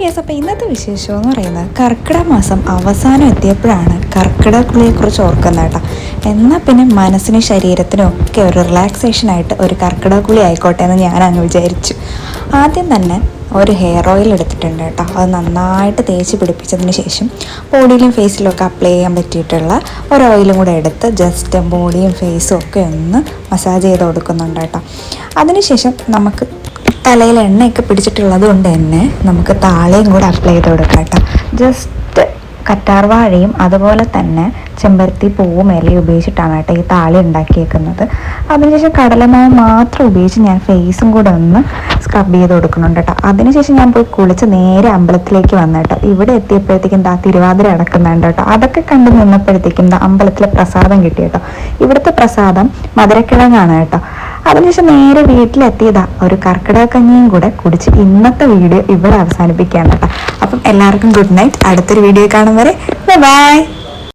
Guys, അപ്പോൾ ഇന്നത്തെ വിശേഷം എന്ന് പറയുന്നത് കർക്കിടക മാസം അവസാനം എത്തിയപ്പോഴാണ് കർക്കിടക കുളിയെക്കുറിച്ച് ഓർക്കുന്നത് കേട്ടോ. എന്നാൽ പിന്നെ മനസ്സിനും ശരീരത്തിനും ഒക്കെ ഒരു റിലാക്സേഷനായിട്ട് ഒരു കർക്കിടക കുളി ആയിക്കോട്ടെ എന്ന് ഞാനങ്ങ് വിചാരിച്ചു. ആദ്യം തന്നെ ഒരു ഹെയർ ഓയിൽ എടുത്തിട്ടുണ്ട് കേട്ടോ. അത് നന്നായിട്ട് തേച്ച് പിടിപ്പിച്ചതിന് ശേഷം ബോഡിയിലും ഫേസിലും ഒക്കെ അപ്ലൈ ചെയ്യാൻ പറ്റിയിട്ടുള്ള ഒരു ഓയിലും കൂടെ എടുത്ത് ജസ്റ്റ് ബോഡിയും ഫേസും ഒക്കെ ഒന്ന് മസാജ് ചെയ്ത് കൊടുക്കുന്നുണ്ട് കേട്ടോ. അതിനുശേഷം നമുക്ക് തലയിൽ എണ്ണയൊക്കെ പിടിച്ചിട്ടുള്ളത് കൊണ്ട് തന്നെ നമുക്ക് താളയും കൂടെ അപ്ലൈ ചെയ്ത് കൊടുക്കാം കേട്ടോ. ജസ്റ്റ് കറ്റാർവാഴയും അതുപോലെ തന്നെ ചെമ്പരത്തി പൂവും ഇലയും ഉപയോഗിച്ചിട്ടാണ് കേട്ടോ ഈ താളി ഉണ്ടാക്കിയേക്കുന്നത്. അതിനുശേഷം കടലമാവ് മാത്രം ഉപയോഗിച്ച് ഞാൻ ഫേസും കൂടെ ഒന്ന് സ്ക്രബ് ചെയ്ത് കൊടുക്കുന്നുണ്ട് കേട്ടോ. അതിനുശേഷം ഞാൻ പോയി കുളിച്ച് നേരെ അമ്പലത്തിലേക്ക് വന്നു കേട്ടോ. ഇവിടെ എത്തിയപ്പോഴത്തേക്കും തിരുവാതിര അടക്കുന്നുണ്ട് കേട്ടോ. അതൊക്കെ കണ്ടു നിന്നപ്പോഴത്തേക്കും അമ്പലത്തിലെ പ്രസാദം കിട്ടി കേട്ടോ. ഇവിടുത്തെ പ്രസാദം മധുരക്കിഴങ്ങാണ് കേട്ടോ. അതിനുശേഷം നേരെ വീട്ടിലെത്തിയതാ ഒരു കർക്കിടക കഞ്ഞിയും കൂടെ കുടിച്ച് ഇന്നത്തെ വീഡിയോ ഇവിടെ അവസാനിപ്പിക്കുകയാണ് കേട്ടോ. അപ്പം എല്ലാവർക്കും ഗുഡ് നൈറ്റ്. അടുത്തൊരു വീഡിയോ കാണും വരെ ബൈ.